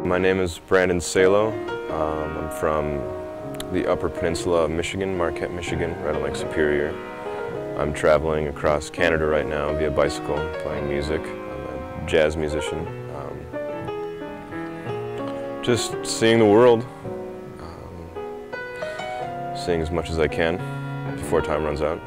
My name is Brandon Salo. I'm from the Upper Peninsula of Michigan, Marquette, Michigan, right on Lake Superior. I'm traveling across Canada right now via bicycle, playing music. I'm a jazz musician. Just seeing the world, seeing as much as I can before time runs out.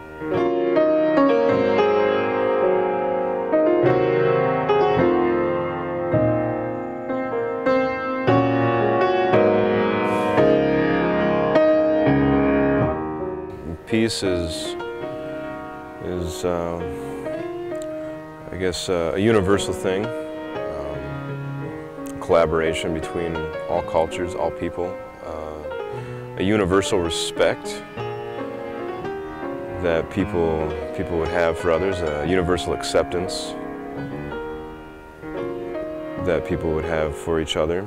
Peace is I guess, a universal thing, collaboration between all cultures, all people, a universal respect that people would have for others, a universal acceptance that people would have for each other.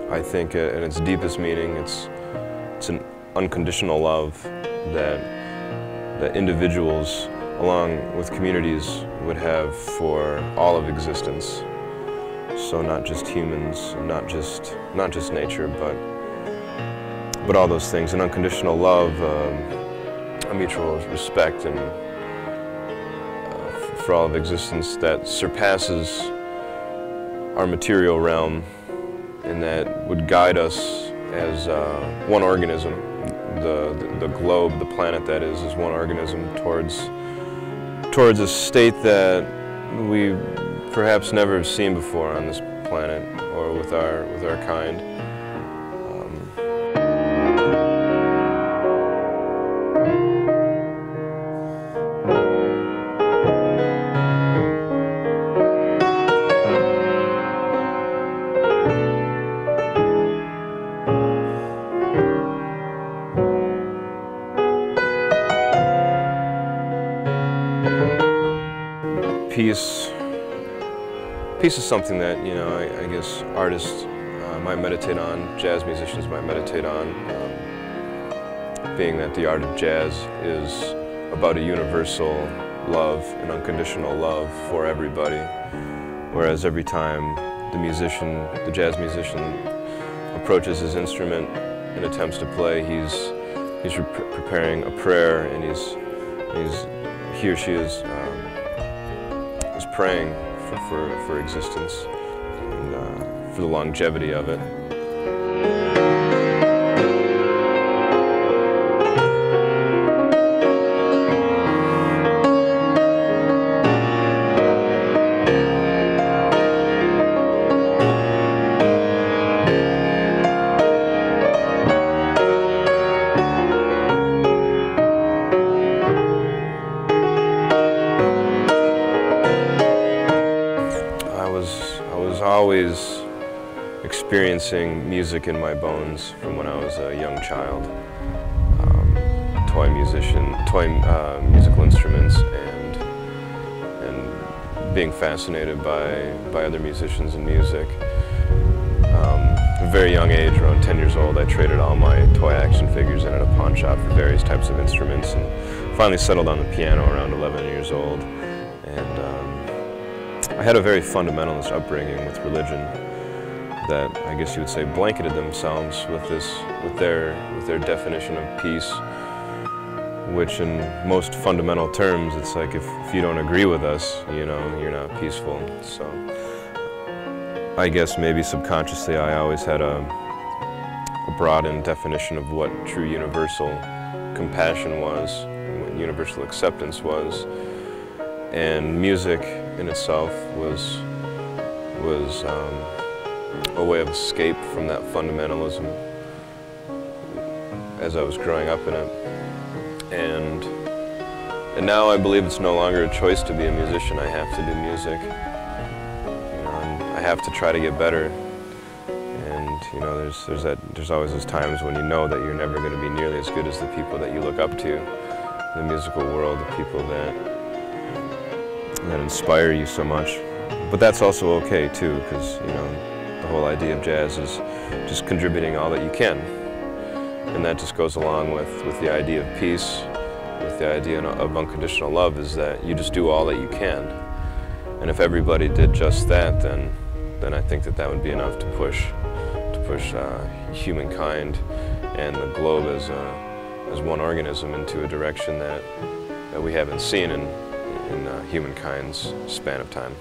I think at its deepest meaning, it's an unconditional love that individuals, along with communities, would have for all of existence. So not just humans, not just nature, but all those things. An unconditional love, a mutual respect, and for all of existence that surpasses our material realm, and that would guide us as one organism. The globe, the planet that is one organism towards a state that we perhaps never have seen before on this planet or with our kind. Peace is something that, I guess artists might meditate on, jazz musicians might meditate on, being that the art of jazz is about a universal love, an unconditional love for everybody, whereas every time the jazz musician approaches his instrument and attempts to play, he's preparing a prayer, and he or she is praying for existence and for the longevity of it. I was always experiencing music in my bones from when I was a young child. Toy musical instruments, and being fascinated by other musicians and music. At a very young age, around 10 years old, I traded all my toy action figures in at a pawn shop for various types of instruments, and finally settled on the piano around 11 years old. And I had a very fundamentalist upbringing with religion that I guess you would say blanketed themselves with their definition of peace, which in most fundamental terms, it's like if you don't agree with us, you're not peaceful. So I guess maybe subconsciously I always had a broadened definition of what true universal compassion was, and what universal acceptance was. And music in itself was a way of escape from that fundamentalism as I was growing up in it. And now I believe it's no longer a choice to be a musician. I have to do music. And I have to try to get better. And there's always those times when you know that you're never going to be nearly as good as the people that you look up to in the musical world, the people that inspire you so much. But that's also okay too, because the whole idea of jazz is just contributing all that you can, and that just goes along with the idea of peace, with the idea of unconditional love, is that you just do all that you can, and if everybody did just that, then then I think that that would be enough to push humankind and the globe as one organism into a direction that we haven't seen in humankind's span of time.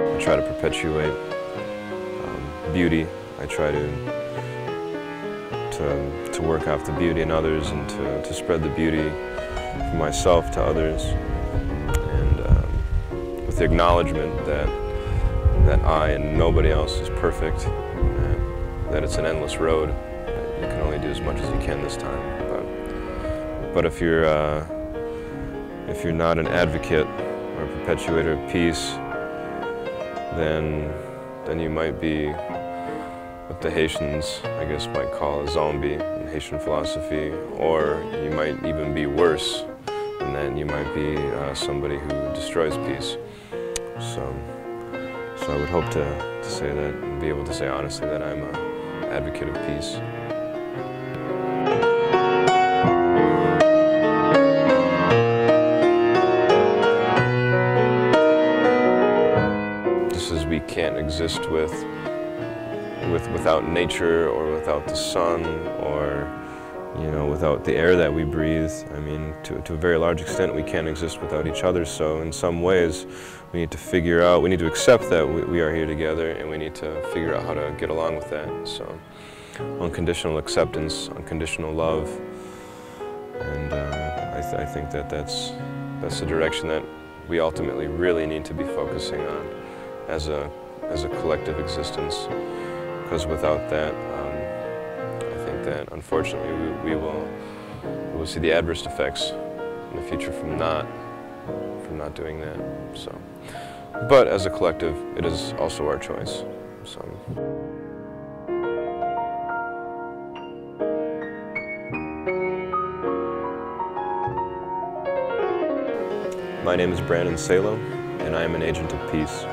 I try to perpetuate beauty. I try to work off the beauty in others and to spread the beauty from myself to others, and with the acknowledgement that I and nobody else is perfect, that it's an endless road, that you can only do as much as you can this time. But if you're not an advocate or a perpetuator of peace, then you might be what the Haitians, I guess, might call a zombie in Haitian philosophy, or you might even be worse than that. You might be somebody who destroys peace. So I would hope to say that and be able to say honestly that I'm an advocate of peace. We can't exist without nature, or without the sun, or without the air that we breathe. I mean, to a very large extent, we can't exist without each other. So in some ways, we need to accept that we are here together, and we need to figure out how to get along with that. So unconditional acceptance, unconditional love, and I think that's the direction that we ultimately really need to be focusing on as a collective existence, because without that, I think that unfortunately we will see the adverse effects in the future from not doing that. So, but as a collective, it is also our choice. So. My name is Salo, and I am an agent of peace.